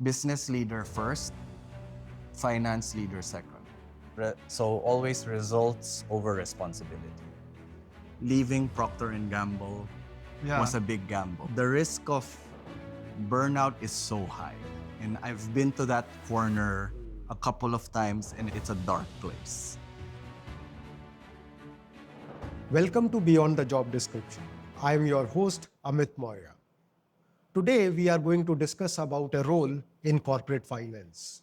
Business leader first, finance leader second. So always results over responsibility. Leaving Procter & Gamble was a big gamble. The risk of burnout is so high. And I've been to that corner a couple of times and it's a dark place. Welcome to Beyond the Job Description. I am your host, Amit Morya. Today, we are going to discuss about a role in corporate finance.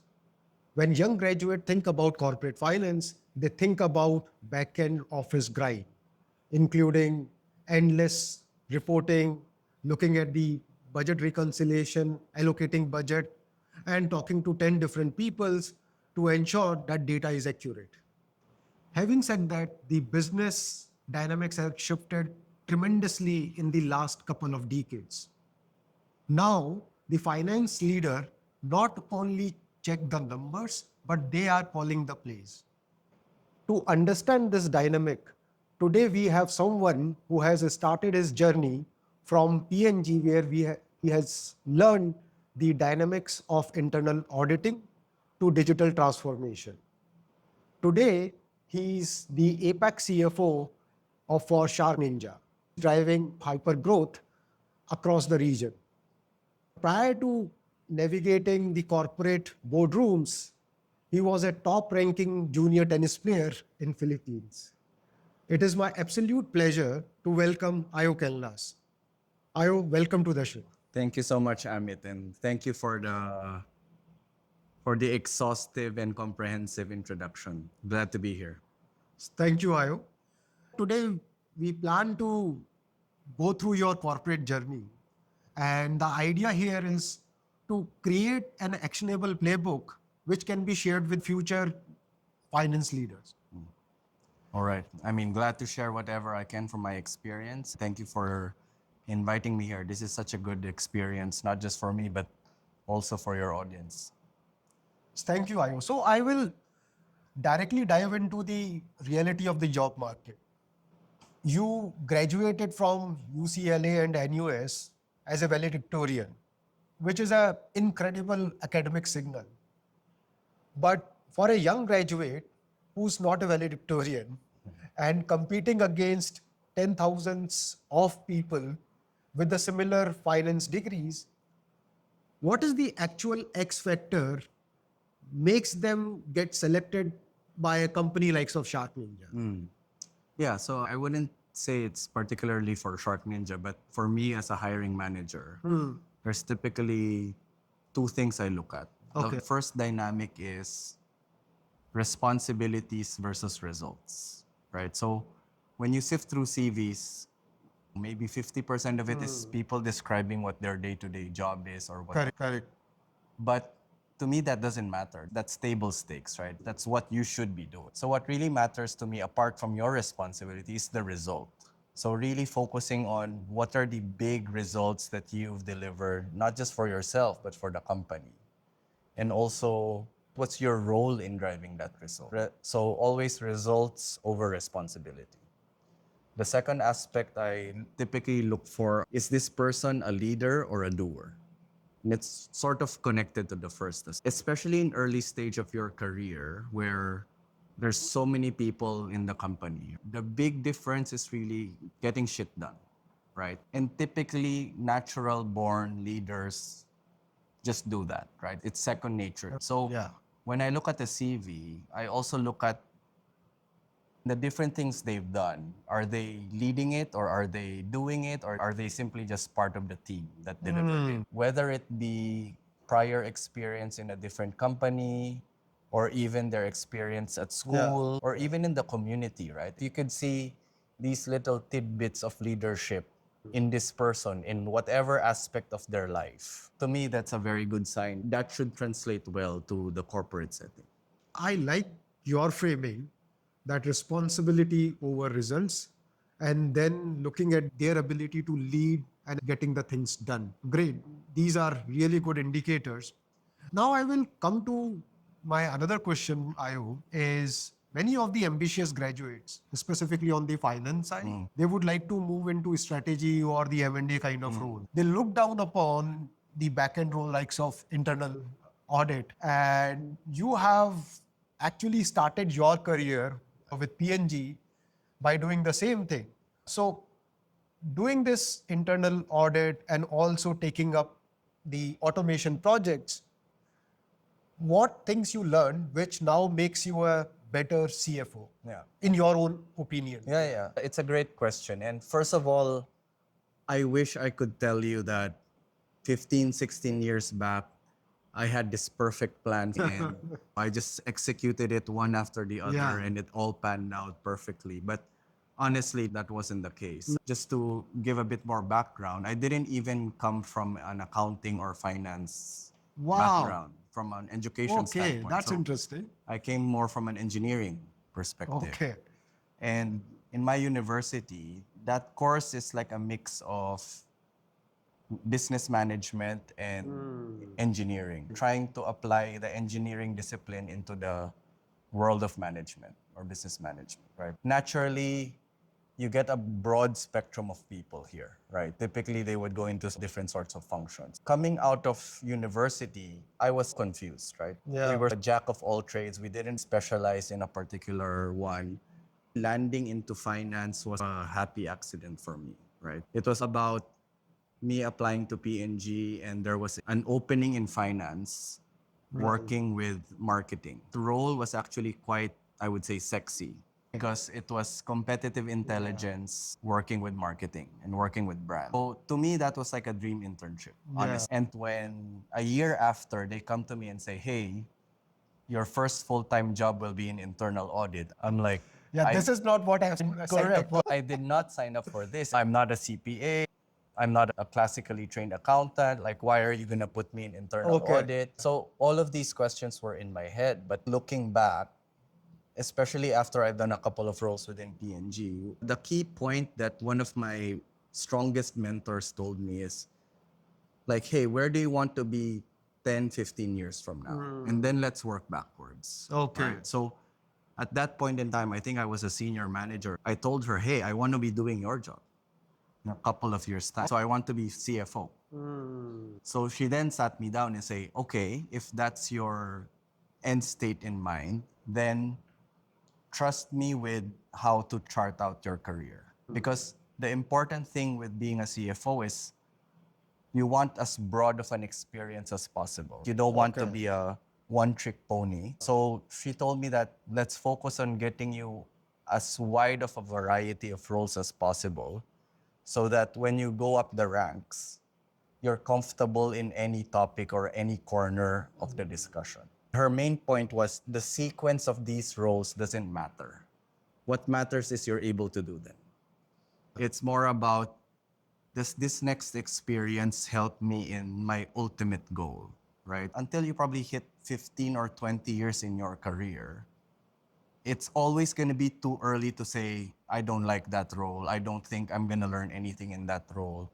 When young graduates think about corporate finance, they think about back-end office grind, including endless reporting, looking at the budget reconciliation, allocating budget, and talking to 10 different peoples to ensure that data is accurate. Having said that, the business dynamics have shifted tremendously in the last couple of decades. Now, the finance leader not only check the numbers, but they are calling the plays. To understand this dynamic, today we have someone who has started his journey from P&G, where he has learned the dynamics of internal auditing to digital transformation. Today, he is the APAC CFO for SharkNinja, driving hyper growth across the region. Prior to navigating the corporate boardrooms, he was a top-ranking junior tennis player in Philippines. It is my absolute pleasure to welcome Ayo Canlas. Ayo, welcome to the show. Thank you so much, Amit, and thank you for the exhaustive and comprehensive introduction. Glad to be here. Thank you, Ayo. Today, we plan to go through your corporate journey. And the idea here is to create an actionable playbook which can be shared with future finance leaders. All right. Glad to share whatever I can from my experience. Thank you for inviting me here. This is such a good experience, not just for me, but also for your audience. Thank you, Ayo. So I will directly dive into the reality of the job market. You graduated from UCLA and NUS as a valedictorian, which is an incredible academic signal. But for a young graduate who's not a valedictorian and competing against 10,000s of people with the similar finance degrees, what is the actual X factor makes them get selected by a company like SharkNinja? Yeah, so I wouldn't say it's particularly for SharkNinja, but for me as a hiring manager, there's typically two things I look at. Okay. The first dynamic is responsibilities versus results, right? So when you sift through CVs, maybe 50% of it is people describing what their day-to-day job is or what. Correct. But to me, that doesn't matter. That's table stakes, right? That's what you should be doing. So what really matters to me, apart from your responsibility, is the result. So really focusing on what are the big results that you've delivered, not just for yourself, but for the company. And also, what's your role in driving that result? So always results over responsibility. The second aspect I typically look for, is this person a leader or a doer? And it's sort of connected to the first, especially in early stage of your career where there's so many people in the company. The big difference is really getting shit done, right? And typically natural born leaders just do that, right? It's second nature. So when I look at the CV, I also look at the different things they've done. Are they leading it, or are they doing it, or are they simply just part of the team that delivered it? Whether it be prior experience in a different company, or even their experience at school, or even in the community, right? You could see these little tidbits of leadership in this person in whatever aspect of their life. To me, that's a very good sign. That should translate well to the corporate setting. I like your framing, that responsibility over results, and then looking at their ability to lead and getting the things done. Great. These are really good indicators. Now I will come to my another question, Ayo, is many of the ambitious graduates, specifically on the finance side, they would like to move into strategy or the M&A kind of role. They look down upon the back-end role likes of internal audit, and you have actually started your career with P&G by doing the same thing. So doing this internal audit and also taking up the automation projects, what things you learned which now makes you a better CFO, Yeah. in your own opinion? Yeah. It's a great question. And first of all, I wish I could tell you that 15, 16 years back, I had this perfect plan and I just executed it one after the other Yeah. and it all panned out perfectly. But honestly, that wasn't the case. Just to give a bit more background, I didn't even come from an accounting or finance Wow. background, from an education Okay, standpoint. that's So interesting. I came more from an engineering perspective. Okay. And in my university, that course is like a mix of business management and engineering, trying to apply the engineering discipline into the world of management or business management, right? Naturally, you get a broad spectrum of people here, right? Typically, they would go into different sorts of functions. Coming out of university, I was confused, right? Yeah. We were a jack of all trades. We didn't specialize in a particular one. Landing into finance was a happy accident for me, right? It was about me applying to P&G and there was an opening in finance working with marketing. The role was actually quite, I would say, sexy because it was competitive intelligence working with marketing and working with brand. So to me, that was like a dream internship, honestly. And when a year after they come to me and say, hey, your first full-time job will be in internal audit, I'm like, Yeah, this is not what I have signed up correct. for. I did not sign up for this. I'm not a CPA. I'm not a classically trained accountant. Like, why are you going to put me in internal audit? So all of these questions were in my head. But looking back, especially after I've done a couple of roles within P&G, the key point that one of my strongest mentors told me is like, hey, where do you want to be 10, 15 years from now? And then let's work backwards. Okay. Right? So at that point in time, I think I was a senior manager. I told her, hey, I want to be doing your job in a couple of years' time. So I want to be CFO. So she then sat me down and say, okay, if that's your end state in mind, then trust me with how to chart out your career. Because the important thing with being a CFO is you want as broad of an experience as possible. You don't want to be a one-trick pony. So she told me that let's focus on getting you as wide of a variety of roles as possible so that when you go up the ranks, you're comfortable in any topic or any corner of the discussion. Her main point was the sequence of these roles doesn't matter. What matters is you're able to do them. It's more about, does this next experience help me in my ultimate goal, right? Until you probably hit 15 or 20 years in your career, it's always going to be too early to say, I don't like that role. I don't think I'm going to learn anything in that role.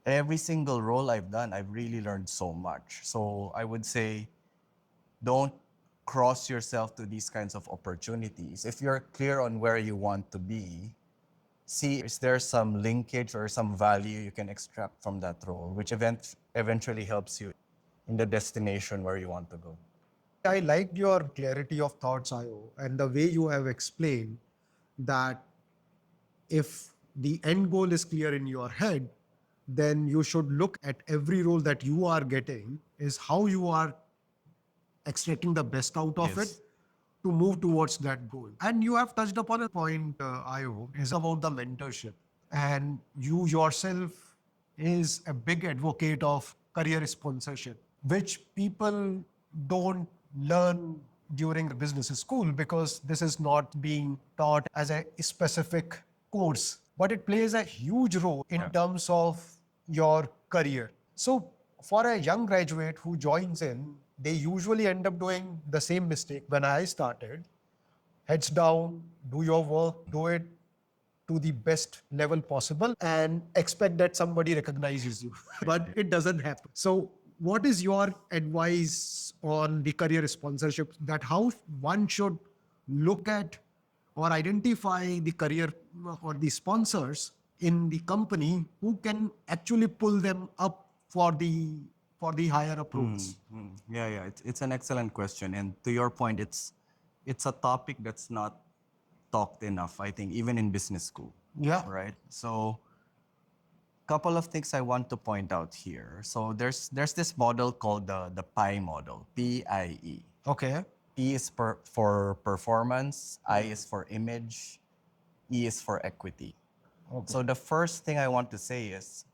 Every single role I've done, I've really learned so much. So I would say, don't cross yourself to these kinds of opportunities. If you're clear on where you want to be, see, is there some linkage or some value you can extract from that role, which eventually helps you in the destination where you want to go. I liked your clarity of thoughts, Ayo, and the way you have explained that if the end goal is clear in your head, then you should look at every role that you are getting is how you are extracting the best out of it to move towards that goal. And you have touched upon a point, Ayo, is about the mentorship. And you yourself is a big advocate of career sponsorship, which people don't learn during business school because this is not being taught as a specific course, but it plays a huge role in terms of your career. So for a young graduate who joins in, they usually end up doing the same mistake when I started. Heads down, do your work, do it to the best level possible and expect that somebody recognizes you. But it doesn't happen. So what is your advice on the career sponsorship, that how one should look at or identify the career or the sponsors in the company who can actually pull them up for the higher approach? Yeah. It's an excellent question, and to your point, it's a topic that's not talked enough. I think even in business school. Yeah. Right. So, couple of things I want to point out here. So there's this model called the PIE model, PIE. Okay. P is for performance, I is for image, E is for equity. Okay. So the first thing I want to say is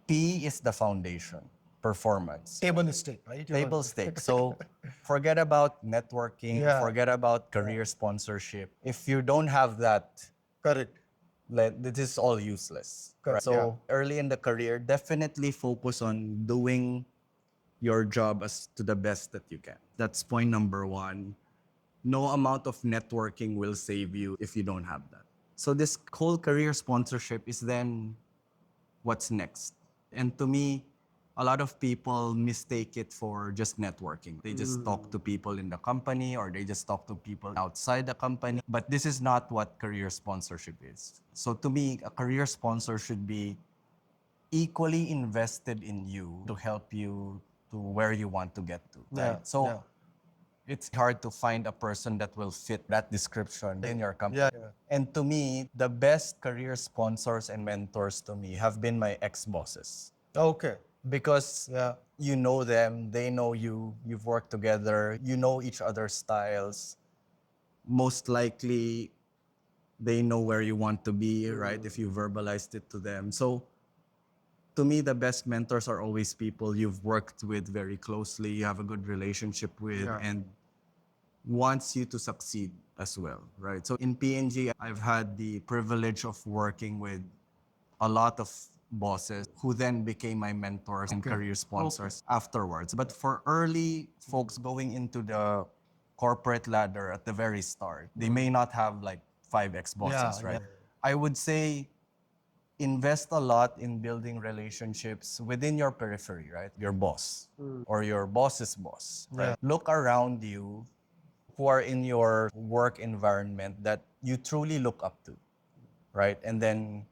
P is the foundation, performance. Table stake, right? Table stakes. So forget about networking, Yeah. forget about career sponsorship. If you don't have that, Correct. this is all useless. Correct, So early in the career, definitely focus on doing your job as to the best that you can. That's point number one. No amount of networking will save you if you don't have that. So this whole career sponsorship is then what's next. And to me, a lot of people mistake it for just networking. They just talk to people in the company or they just talk to people outside the company. But this is not what career sponsorship is. So to me, a career sponsor should be equally invested in you to help you to where you want to get to. Right? So it's hard to find a person that will fit that description in your company. Yeah. And to me, the best career sponsors and mentors to me have been my ex-bosses. Okay. Because you know them, they know you, you've worked together, you know each other's styles. Most likely, they know where you want to be, right? If you verbalized it to them. So, to me, the best mentors are always people you've worked with very closely, you have a good relationship with, and wants you to succeed as well, right? So in PNG, I've had the privilege of working with a lot of bosses who then became my mentors and career sponsors afterwards. But for early folks going into the corporate ladder at the very start, they may not have like 5 ex-bosses, right? I would say invest a lot in building relationships within your periphery, right? Your boss or your boss's boss, right? Look around you who are in your work environment that you truly look up to, right? And then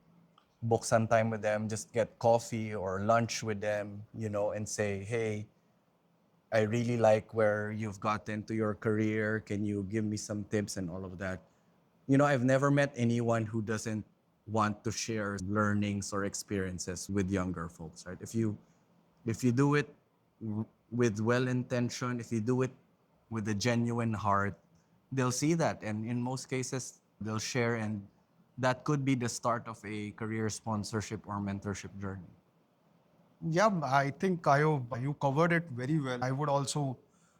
book some time with them, just get coffee or lunch with them, and say, hey, I really like where you've gotten to your career. Can you give me some tips and all of that? I've never met anyone who doesn't want to share learnings or experiences with younger folks, right? If you do it with well intention, if you do it with a genuine heart, they'll see that. And in most cases, they'll share. And that could be the start of a career sponsorship or mentorship journey. Yeah, I think Ayo, you covered it very well. I would also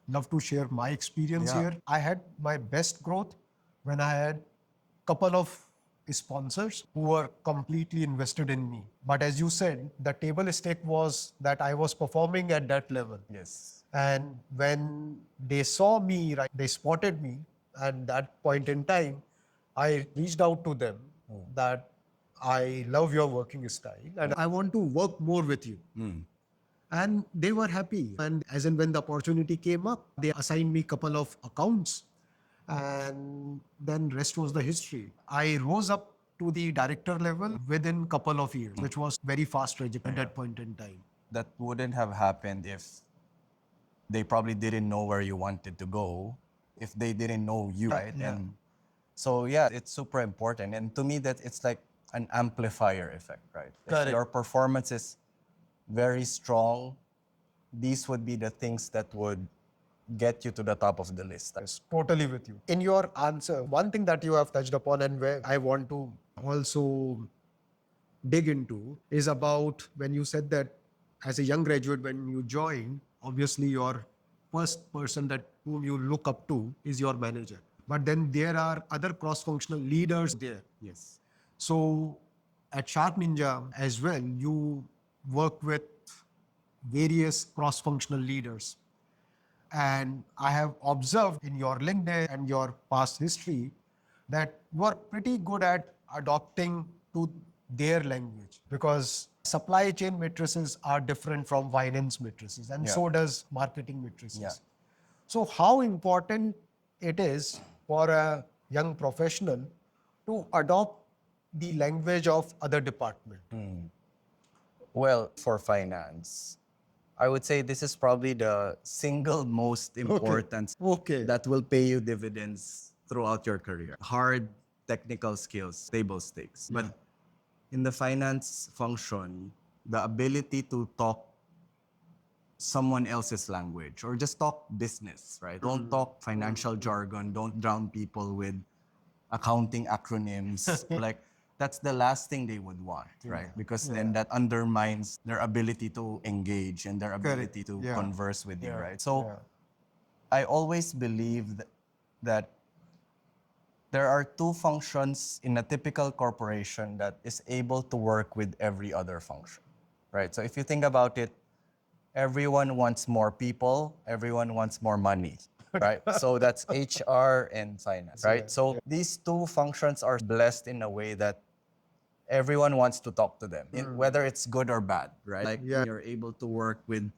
love to share my experience here. I had my best growth when I had couple of sponsors who were completely invested in me. But as you said, the table stake was that I was performing at that level. Yes. And when they saw me, right, they spotted me at that point in time, I reached out to them that I love your working style and I want to work more with you. And they were happy. And as and when the opportunity came up, they assigned me a couple of accounts. And then rest was the history. I rose up to the director level within couple of years, which was very fast trajectory at that point in time. That wouldn't have happened if they probably didn't know where you wanted to go, if they didn't know you, right? And so, it's super important. And to me, that it's like an amplifier effect, right? If your performance is very strong, these would be the things that would get you to the top of the list. Yes, totally with you. In your answer, one thing that you have touched upon and where I want to also dig into is about when you said that as a young graduate, when you join, obviously your first person that whom you look up to is your manager. But then there are other cross-functional leaders there. Yes. So at SharkNinja as well, you work with various cross-functional leaders. And I have observed in your LinkedIn and your past history that you are pretty good at adopting to their language because supply chain matrices are different from finance matrices and so does marketing matrices. So how important it is for a young professional to adopt the language of other department? Well, for finance, I would say this is probably the single most important Okay. that will pay you dividends throughout your career. Hard technical skills, table stakes. Yeah. But in the finance function, the ability to talk someone else's language or just talk business, right? Don't talk financial jargon. Don't drown people with accounting acronyms. Like, that's the last thing they would want, right? Because then that undermines their ability to engage and their ability to converse with you, right? So I always believe that there are two functions in a typical corporation that is able to work with every other function, right? So if you think about it, everyone wants more people, everyone wants more money, right? So that's HR and finance, right? So these two functions are blessed in a way that everyone wants to talk to them, whether it's good or bad, right? Like you're able to work with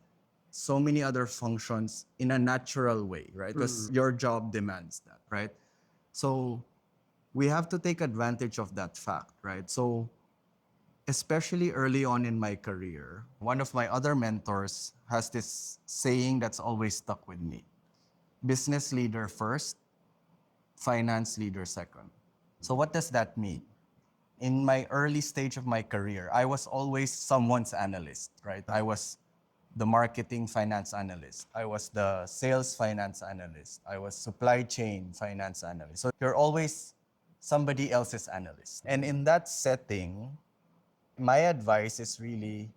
so many other functions in a natural way, right? Because your job demands that, right? So we have to take advantage of that fact, right? So especially early on in my career, one of my other mentors has this saying that's always stuck with me. Business leader first, finance leader second. So what does that mean? In my early stage of my career, I was always someone's analyst, right? I was the marketing finance analyst. I was the sales finance analyst. I was supply chain finance analyst. So you're always somebody else's analyst. And in that setting, my advice is really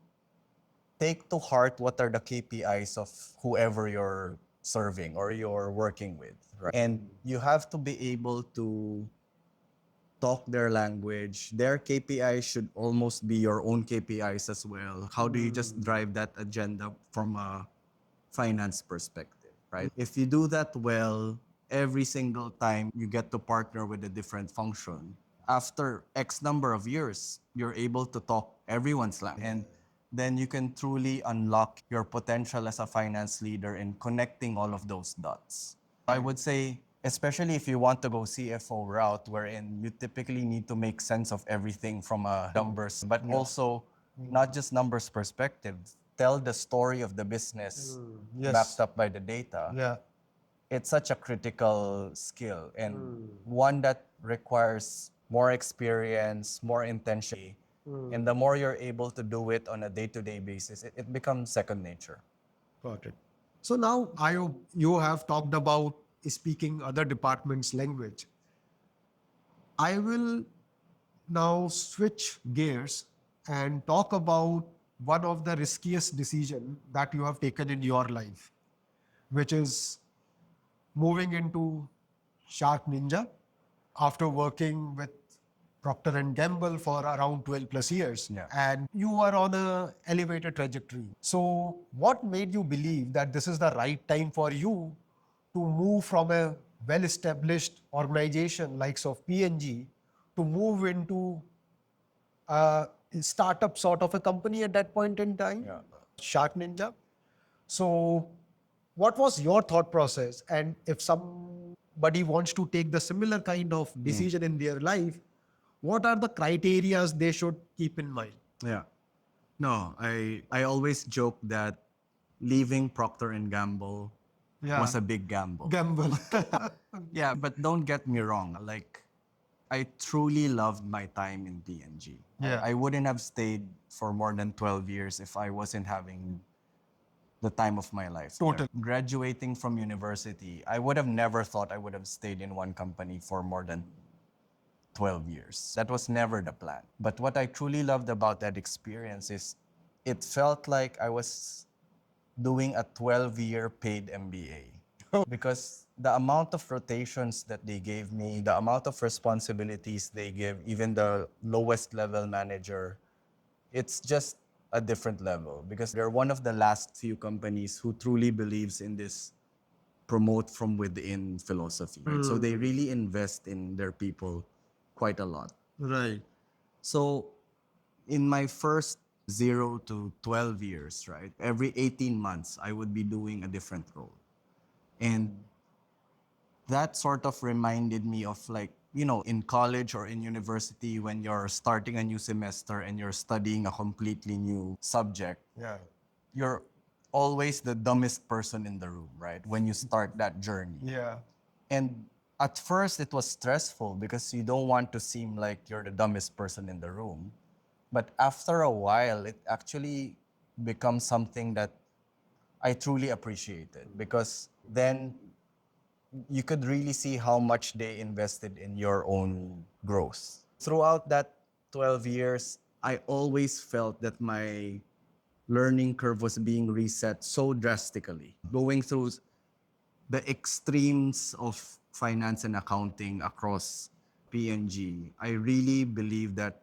take to heart what are the KPIs of whoever you're serving or you're working with, right? And you have to be able to talk their language. Their KPIs should almost be your own KPIs as well. How do you just drive that agenda from a finance perspective, right? If you do that well, every single time you get to partner with a different function, after X number of years, you're able to talk everyone's language. And then you can truly unlock your potential as a finance leader in connecting all of those dots. I would say, especially if you want to go CFO route, wherein you typically need to make sense of everything from a numbers, but also not just numbers perspective, tell the story of the business backed up by the data. Yeah. It's such a critical skill and one that requires more experience, more intention. And the more you're able to do it on a day-to-day basis, it becomes second nature. Got it. So now, Ayo, you have talked about speaking other departments' language. I will now switch gears and talk about one of the riskiest decisions that you have taken in your life, which is moving into SharkNinja after working with Procter and Gamble for around 12 plus years. Yeah. And you were on a elevated trajectory. So what made you believe that this is the right time for you to move from a well-established organization likes of P&G to move into a startup sort of a company at that point in time? Yeah. SharkNinja. So what was your thought process? And if somebody wants to take the similar kind of decision in their life, what are the criterias they should keep in mind? Yeah. No, I always joke that leaving Procter and Gamble was a big gamble. Gamble. Yeah, but don't get me wrong. Like, I truly loved my time in P&G. Yeah. I wouldn't have stayed for more than 12 years if I wasn't having the time of my life. Totally. Graduating from university, I would have never thought I would have stayed in one company for more than 12 years. That was never the plan. But what I truly loved about that experience is it felt like I was doing a 12-year paid MBA. Because the amount of rotations that they gave me, the amount of responsibilities they give, even the lowest level manager, it's just a different level. Because they're one of the last few companies who truly believes in this promote from within philosophy. Right? So they really invest in their people quite a lot. Right. So in my first 0 to 12 years, right, every 18 months, I would be doing a different role. And that sort of reminded me of like in college or in university, when you're starting a new semester and you're studying a completely new subject, Yeah. you're always the dumbest person in the room, right? When you start that journey. Yeah. And at first, it was stressful because you don't want to seem like you're the dumbest person in the room. But after a while, it actually becomes something that I truly appreciated, because then you could really see how much they invested in your own growth. Throughout that 12 years, I always felt that my learning curve was being reset so drastically. Going through the extremes of finance and accounting across PNG, I really believe that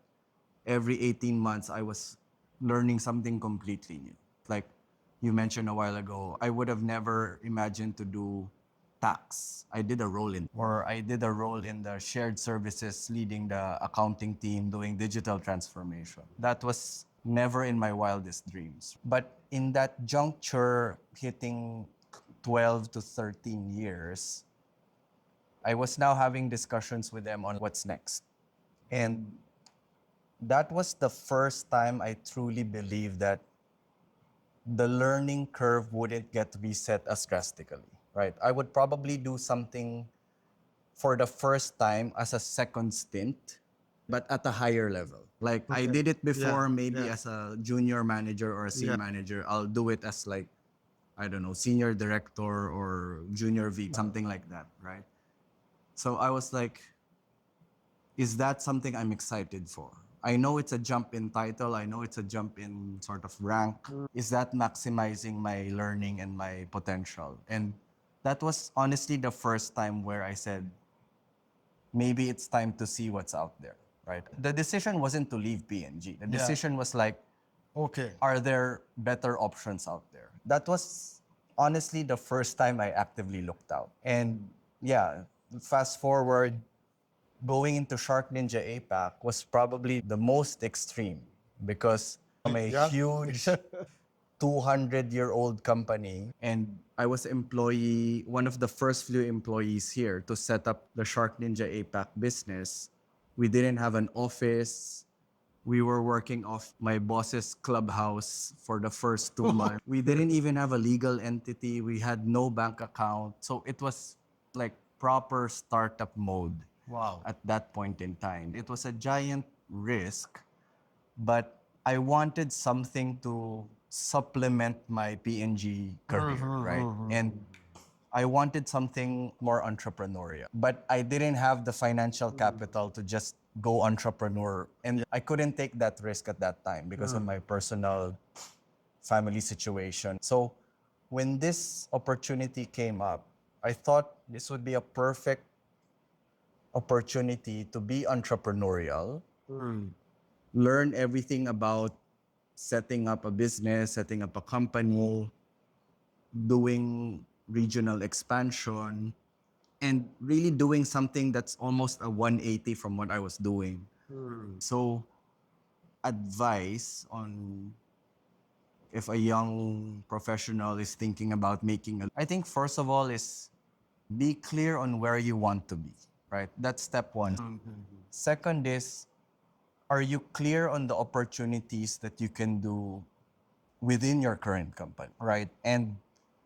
every 18 months I was learning something completely new. Like you mentioned a while ago, I would have never imagined to do tax. I did a role in the shared services, leading the accounting team, doing digital transformation. That was never in my wildest dreams. But in that juncture, hitting 12 to 13 years, I was now having discussions with them on what's next. And that was the first time I truly believed that the learning curve wouldn't get reset as drastically, right? I would probably do something for the first time as a second stint, but at a higher level. Like I Okay. did it before, Yeah, maybe yeah. as a junior manager or a C Yeah. manager. I'll do it as like, I don't know, senior director or junior VP, something like that, right? So I was like, is that something I'm excited for? I know it's a jump in title. I know it's a jump in sort of rank. Is that maximizing my learning and my potential? And that was honestly the first time where I said, maybe it's time to see what's out there, right? The decision wasn't to leave PNG. The decision was like, Okay. are there better options out there? That was honestly the first time I actively looked out. And yeah, fast forward, going into SharkNinja APAC was probably the most extreme, because from a Yeah. huge 200-year-old company, and I was one of the first few employees here to set up the SharkNinja APAC business. We didn't have an office. We were working off my boss's clubhouse for the first 2 months. We didn't even have a legal entity. We had no bank account. So it was like proper startup mode. Wow. At that point in time. It was a giant risk, but I wanted something to supplement my PNG career, right? And I wanted something more entrepreneurial, but I didn't have the financial capital to just go entrepreneur. And I couldn't take that risk at that time because of my personal family situation. So when this opportunity came up, I thought this would be a perfect opportunity to be entrepreneurial, learn everything about setting up a business, setting up a company, doing regional expansion, and really doing something that's almost a 180 from what I was doing. So, advice on if a young professional is thinking about I think first of all is be clear on where you want to be, right? That's step one. Second is, are you clear on the opportunities that you can do within your current company, right? And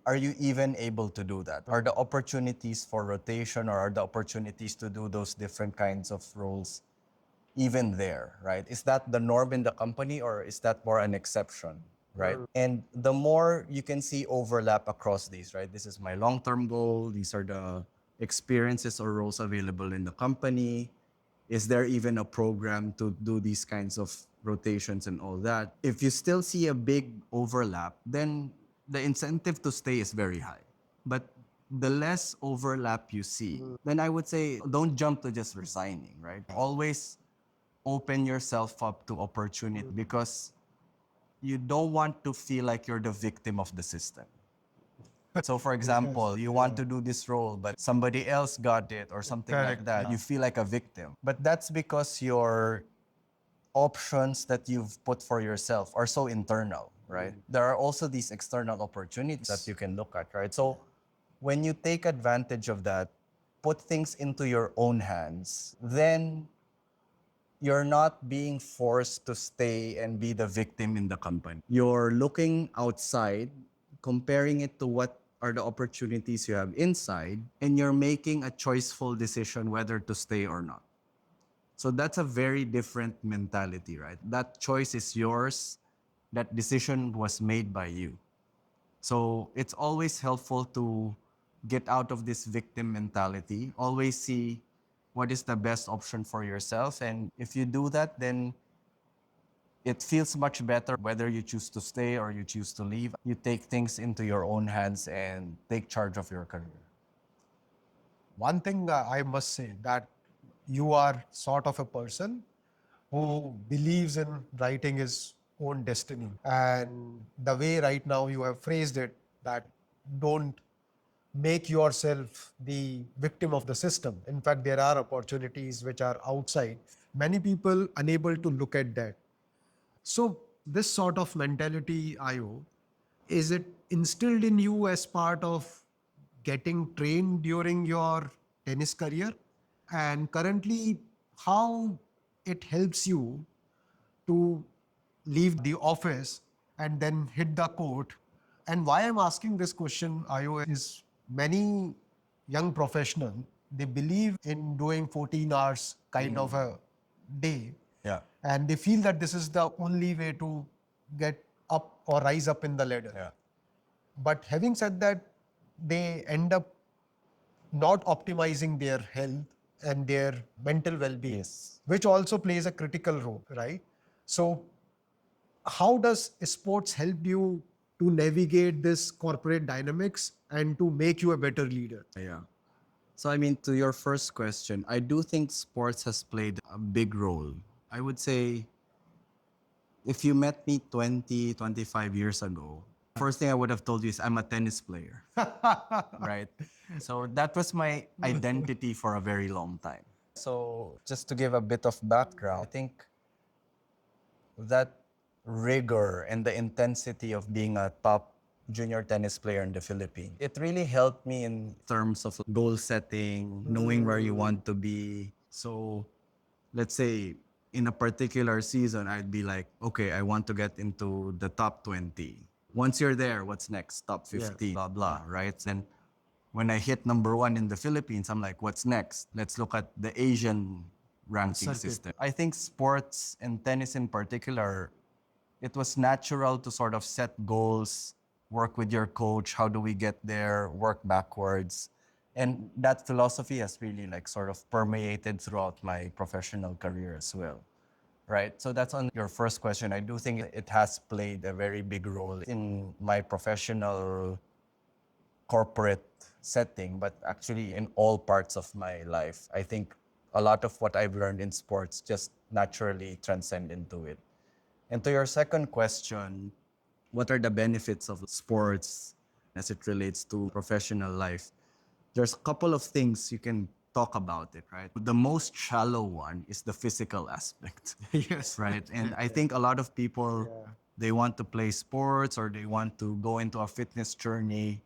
are you even able to do that? Are the opportunities for rotation, or are the opportunities to do those different kinds of roles even there, right? Is that the norm in the company, or is that more an exception, right? And the more you can see overlap across these, right? This is my long-term goal. These are the experiences or roles available in the company. Is there even a program to do these kinds of rotations and all that? If you still see a big overlap, then the incentive to stay is very high. But the less overlap you see, then I would say don't jump to just resigning, right? Always open yourself up to opportunity, because you don't want to feel like you're the victim of the system. So for example, you want to do this role, but somebody else got it or something like Correct. that. You feel like a victim. But that's because your options that you've put for yourself are so internal, right? There are also these external opportunities that you can look at, right? So when you take advantage of that, put things into your own hands, then you're not being forced to stay and be the victim in the company. You're looking outside, comparing it to what are the opportunities you have inside, and you're making a choiceful decision whether to stay or not. So that's a very different mentality, right? That choice is yours. That decision was made by you. So it's always helpful to get out of this victim mentality. Always see what is the best option for yourself. And if you do that, then it feels much better whether you choose to stay or you choose to leave. You take things into your own hands and take charge of your career. One thing I must say that you are sort of a person who believes in writing his own destiny. And the way right now you have phrased it, that don't make yourself the victim of the system. In fact, there are opportunities which are outside. Many people unable to look at that. So this sort of mentality, Ayo, is it instilled in you as part of getting trained during your tennis career? And currently, how it helps you to leave the office and then hit the court? And why I'm asking this question, Ayo, is many young professional, they believe in doing 14 hours kind of a day, Yeah. and they feel that this is the only way to get up or rise up in the ladder. Yeah. But having said that, they end up not optimizing their health and their mental well-being, Yes. which also plays a critical role, right? So how does sports help you to navigate this corporate dynamics and to make you a better leader? Yeah. So, I mean, to your first question, I do think sports has played a big role. I would say if you met me 20, 25 years ago, first thing I would have told you is I'm a tennis player, right? So that was my identity for a very long time. So just to give a bit of background, I think that rigor and the intensity of being a top junior tennis player in the Philippines, it really helped me in terms of goal setting, knowing where you want to be. So let's say in a particular season, I'd be like, okay, I want to get into the top 20. Once you're there, what's next? Top 50, blah, blah, right? Then when I hit number one in the Philippines, I'm like, what's next? Let's look at the Asian ranking system. I think sports and tennis in particular, it was natural to sort of set goals, work with your coach. How do we get there? Work backwards. And that philosophy has really like sort of permeated throughout my professional career as well. Right? So that's on your first question. I do think it has played a very big role in my professional corporate setting, but actually in all parts of my life. I think a lot of what I've learned in sports just naturally transcend into it. And to your second question, what are the benefits of sports as it relates to professional life? There's a couple of things you can talk about it, right? The most shallow one is the physical aspect. Yes. Right? And I think a lot of people, they want to play sports or they want to go into a fitness journey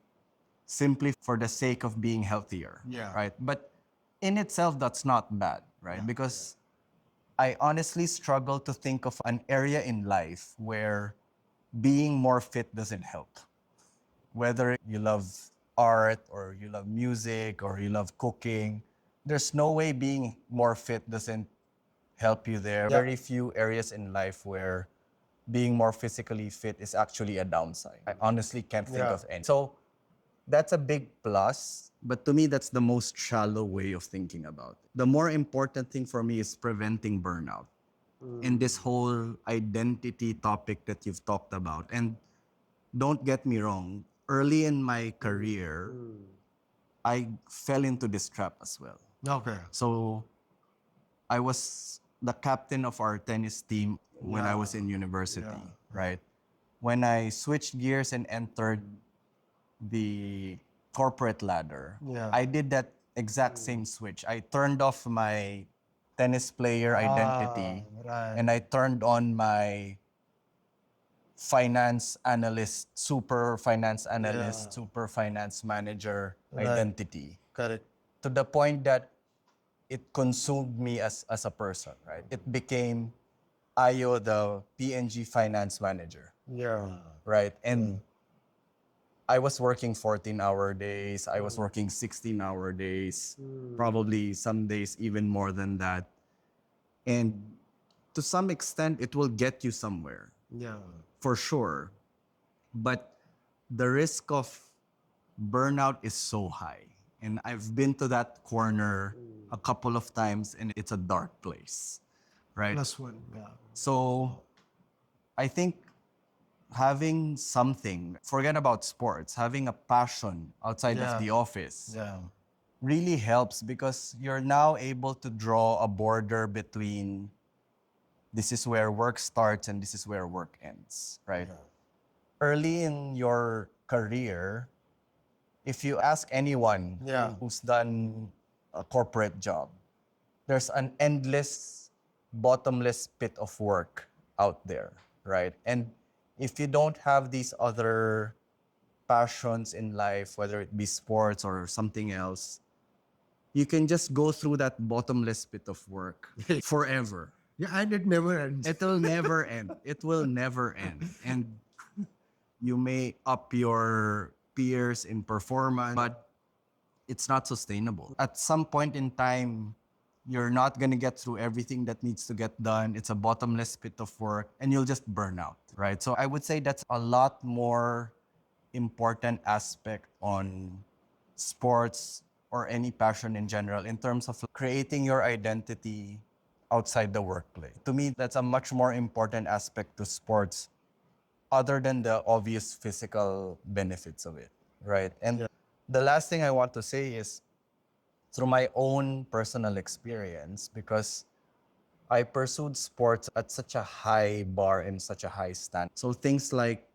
simply for the sake of being healthier. Yeah. Right? But in itself, that's not bad, right? Because I honestly struggle to think of an area in life where being more fit doesn't help. Whether you love art or you love music or you love cooking, there's no way being more fit doesn't help you there. Yeah. Very few areas in life where being more physically fit is actually a downside. I honestly can't think of any. So that's a big plus, but to me, that's the most shallow way of thinking about it. The more important thing for me is preventing burnout in this whole identity topic that you've talked about. And don't get me wrong, early in my career, I fell into this trap as well. Okay. So I was the captain of our tennis team when I was in university, right? When I switched gears and entered the corporate ladder, I did that exact same switch. I turned off my tennis player identity right. and I turned on my finance analyst, super finance analyst, super finance manager identity. Correct. to the point that it consumed me as a person, right? It became Ayo, the PNG finance manager, Yeah. right? And I was working 14-hour days. I was working 16-hour days, probably some days even more than that. And to some extent, it will get you somewhere, Yeah. for sure. But the risk of burnout is so high. And I've been to that corner a couple of times, and it's a dark place, right? +1. Yeah. So I think having something, forget about sports, having a passion outside of the office Yeah. really helps because you're now able to draw a border between this is where work starts and this is where work ends, right? Early in your career, if you ask anyone who's done a corporate job, there's an endless, bottomless pit of work out there, right? And if you don't have these other passions in life, whether it be sports or something else, you can just go through that bottomless pit of work forever. Yeah, and it never ends. It will never end. It will never end. And you may up your peers in performance, but it's not sustainable. At some point in time, you're not going to get through everything that needs to get done. It's a bottomless pit of work and you'll just burn out, right? So I would say that's a lot more important aspect on sports or any passion in general in terms of creating your identity outside the workplace. To me, that's a much more important aspect to sports other than the obvious physical benefits of it, right? And the last thing I want to say is through my own personal experience, because I pursued sports at such a high bar and such a high stand. So things like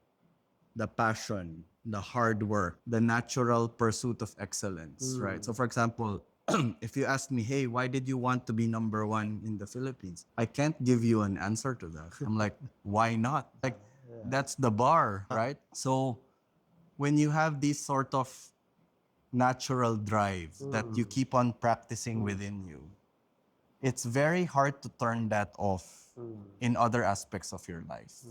the passion, the hard work, the natural pursuit of excellence, right? So for example, if you ask me, hey, why did you want to be number one in the Philippines? I can't give you an answer to that. I'm like, why not? Like, that's the bar, right? So when you have this sort of natural drive that you keep on practicing within you, it's very hard to turn that off in other aspects of your life,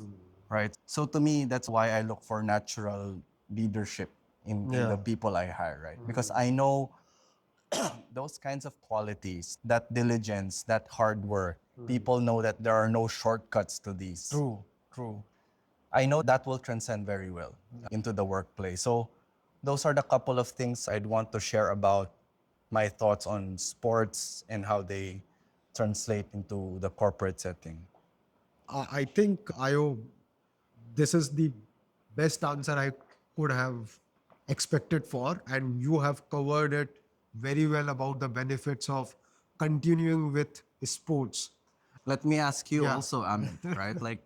right? So to me, that's why I look for natural leadership in the people I hire, right? Because I know those kinds of qualities, that diligence, that hard work, people know that there are no shortcuts to these. True. I know that will transcend very well into the workplace. So those are the couple of things I'd want to share about my thoughts on sports and how they translate into the corporate setting. I think, Ayo, this is the best answer I could have expected for, and you have covered it very well about the benefits of continuing with sports. Let me ask you Yeah. also, Amit, right? Like,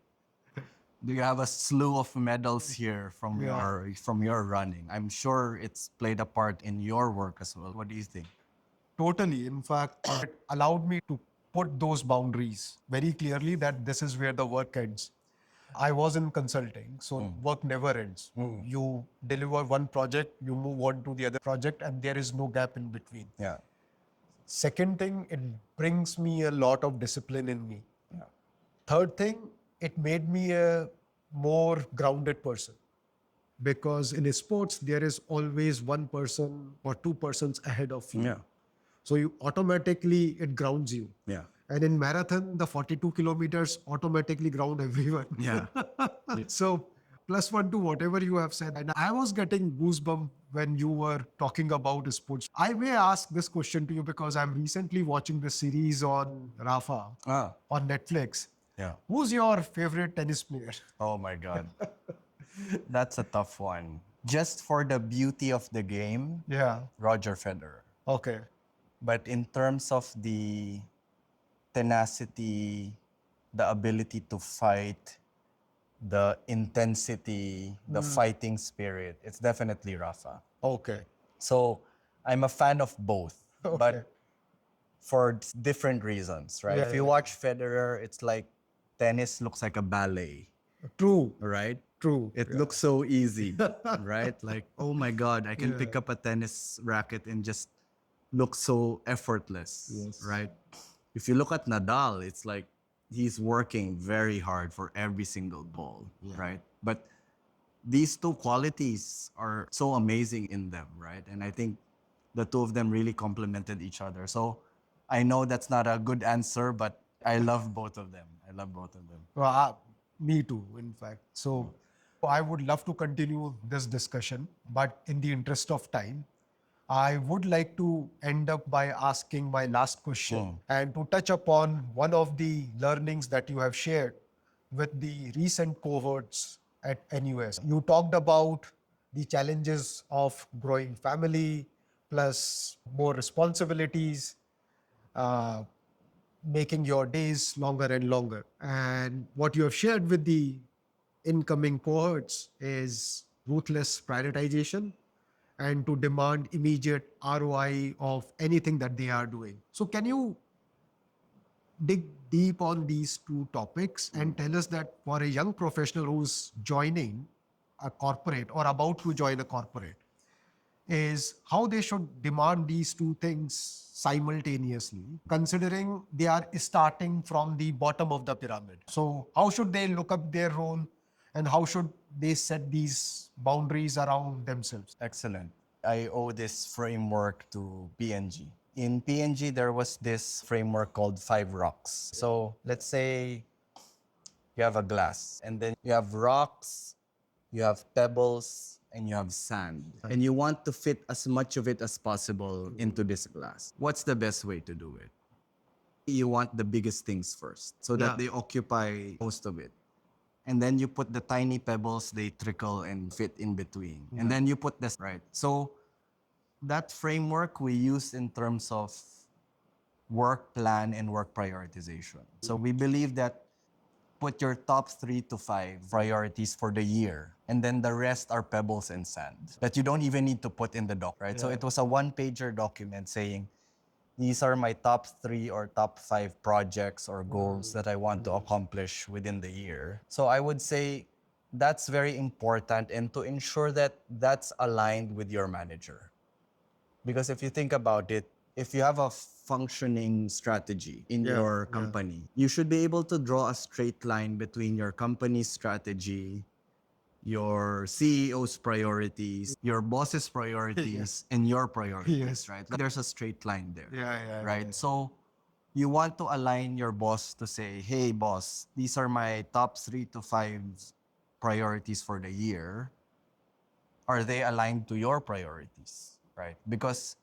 do you have a slew of medals here from your running? I'm sure it's played a part in your work as well. What do you think? Totally. In fact, it allowed me to put those boundaries very clearly that this is where the work ends. I was in consulting, so work never ends. You deliver one project, you move on to the other project, and there is no gap in between. Yeah. Second thing, it brings me a lot of discipline in me. Yeah. Third thing, it made me a more grounded person. Because in sports, there is always one person or two persons ahead of you. Yeah. So you automatically, it grounds you. Yeah. And in marathon, the 42 kilometers automatically ground everyone. Yeah. So +1 to whatever you have said. And I was getting goosebumps when you were talking about sports. I may ask this question to you because I'm recently watching the series on Rafa on Netflix. Yeah. Who's your favorite tennis player? Oh my God. That's a tough one. Just for the beauty of the game, Yeah. Roger Federer. Okay. But in terms of the tenacity, the ability to fight, the intensity, the fighting spirit, it's definitely Rafa. Okay. So I'm a fan of both, Okay. but for different reasons, right? Yeah, If you watch Federer, it's like tennis looks like a ballet, True. right? True. It looks so easy, right? Like, oh my God, I can pick up a tennis racket and just looks so effortless, Yes. right? If you look at Nadal, it's like he's working very hard for every single ball, right? But these two qualities are so amazing in them, right? And I think the two of them really complemented each other. So I know that's not a good answer, but I love both of them. I love both of them. Well, me too, in fact. So I would love to continue this discussion, but in the interest of time, I would like to end up by asking my last question and to touch upon one of the learnings that you have shared with the recent cohorts at NUS. You talked about the challenges of growing family plus more responsibilities, uh, making your days longer and longer. And what you have shared with the incoming cohorts is ruthless prioritization and to demand immediate ROI of anything that they are doing. So, can you dig deep on these two topics and tell us that for a young professional who's joining a corporate or about to join a corporate, is how they should demand these two things simultaneously, considering they are starting from the bottom of the pyramid. So, how should they look up their role and how should they set these boundaries around themselves? Excellent. I owe this framework to PNG. In PNG, there was this framework called 5 rocks. So let's say you have a glass, and then you have rocks, you have pebbles, and you have sand. And you want to fit as much of it as possible into this glass. What's the best way to do it? You want the biggest things first so that they occupy most of it. And then you put the tiny pebbles, they trickle and fit in between. And then you put this, right? So that framework we use in terms of work plan and work prioritization. So we believe that put your top 3 to 5 priorities for the year, and then the rest are pebbles and sand that you don't even need to put in the doc, right? So it was a 1-pager document saying, these are my top 3 or top 5 projects or goals that I want to accomplish within the year. So I would say that's very important, and to ensure that that's aligned with your manager. Because if you think about it, if you have a functioning strategy in your company, you should be able to draw a straight line between your company's strategy, your CEO's priorities, your boss's priorities, and your priorities, right? Like, there's a straight line there, right? So you want to align your boss to say, hey, boss, these are my top 3 to 5 priorities for the year. Are they aligned to your priorities, right? Because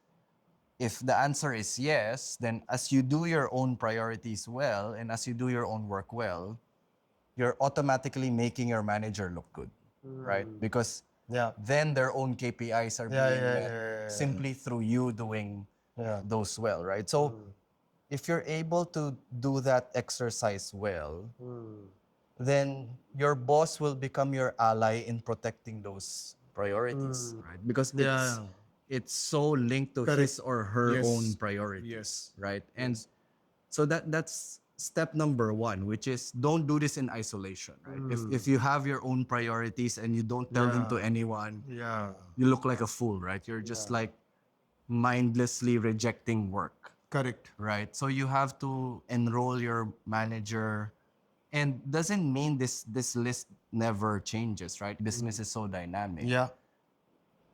if the answer is yes, then as you do your own priorities well and as you do your own work well, you're automatically making your manager look good, right? Because then their own KPIs are being met simply through you doing those well, right? So if you're able to do that exercise well, then your boss will become your ally in protecting those priorities, right? Because it's so linked to his or her own priorities, right? And so that's step number 1, which is don't do this in isolation, right? If you have your own priorities and you don't tell them to anyone, you look like a fool, right? You're just like mindlessly rejecting work. Correct. Right? So you have to enroll your manager, and doesn't mean this list never changes, right? Business is so dynamic.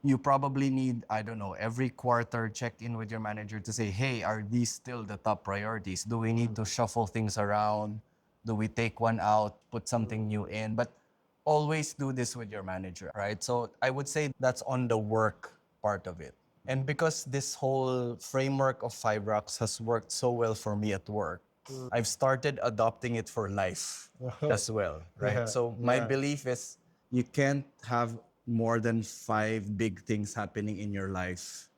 You probably need, I don't know, every quarter check in with your manager to say, hey, are these still the top priorities? Do we need to shuffle things around? Do we take one out, put something new in? But always do this with your manager, right? So I would say that's on the work part of it. And because this whole framework of 5 rocks has worked so well for me at work, I've started adopting it for life as well, right? So my belief is you can't have more than 5 big things happening in your life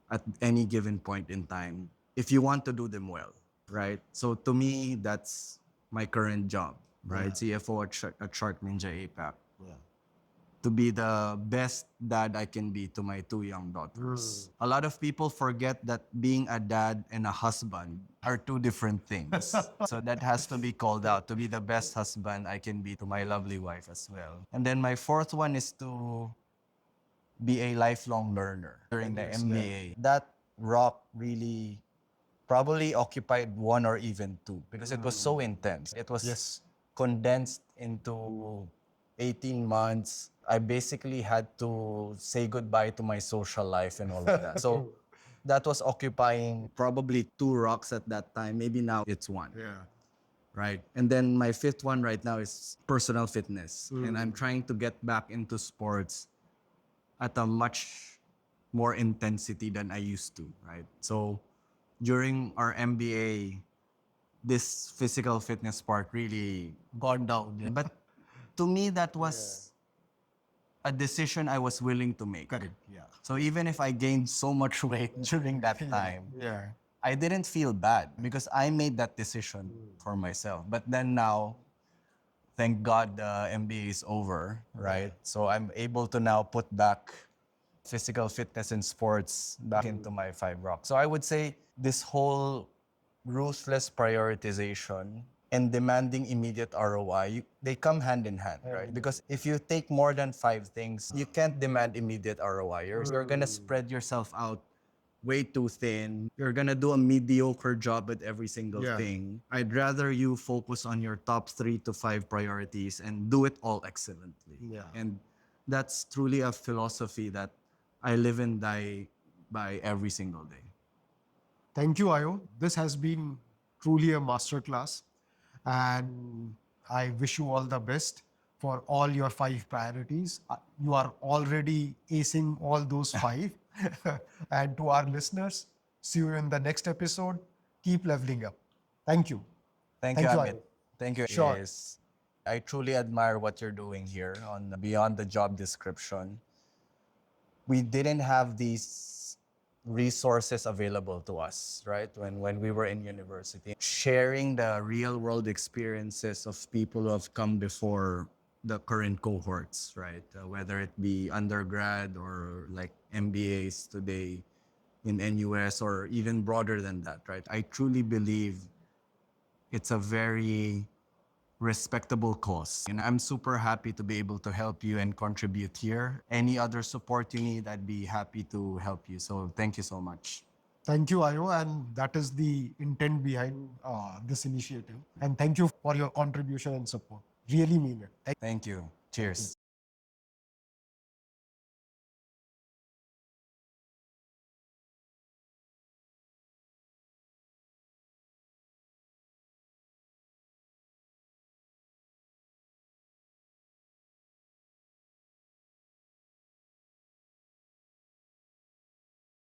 at any given point in time if you want to do them well, right? So to me, that's my current job, right? CFO at SharkNinja APAC. To be the best dad I can be to my 2 young daughters. A lot of people forget that being a dad and a husband are 2 different things. So that has to be called out, to be the best husband I can be to my lovely wife as well. And then my 4th one is to be a lifelong learner during the MBA. That rock really probably occupied one or even two because it was so intense. It was Yes. condensed into 18 months. I basically had to say goodbye to my social life and all of that. So that was occupying probably two rocks at that time. Maybe now it's one. Yeah. Right. And then my fifth one right now is personal fitness. And I'm trying to get back into sports at a much more intensity than I used to, right? So during our MBA, this physical fitness part really Gone down. Yeah. but to me that was a decision I was willing to make. Correct. Yeah. So even if I gained so much weight during that time, Yeah. I didn't feel bad because I made that decision for myself. But then now, thank God the MBA is over, right? So I'm able to now put back physical fitness and sports back into my five rocks. So I would say this whole ruthless prioritization and demanding immediate ROI, they come hand in hand, right? Because if you take more than five things, you can't demand immediate ROI. You're gonna spread yourself out way too thin. You're gonna do a mediocre job at every single Yeah. thing. I'd rather you focus on your top 3 to 5 priorities and do it all excellently. Yeah. And that's truly a philosophy that I live and die by every single day. Thank you, Ayo. This has been truly a masterclass, and I wish you all the best for all your 5 priorities. You are already acing all those 5. And to our listeners, see you in the next episode. Keep leveling up. Thank you. Thank Thank you, you, Amit. Ayo. Thank you. Sure. Yes. I truly admire what you're doing here on Beyond the Job Description. We didn't have these resources available to us, right? When we were in university. Sharing the real world experiences of people who have come before the current cohorts, right? Whether it be undergrad or like MBAs today in NUS or even broader than that, right? I truly believe it's a very respectable cause. And I'm super happy to be able to help you and contribute here. Any other support you need, I'd be happy to help you. So thank you so much. Thank you, Ayo. And that is the intent behind this initiative. And thank you for your contribution and support. Really mean it. Thank you. Cheers.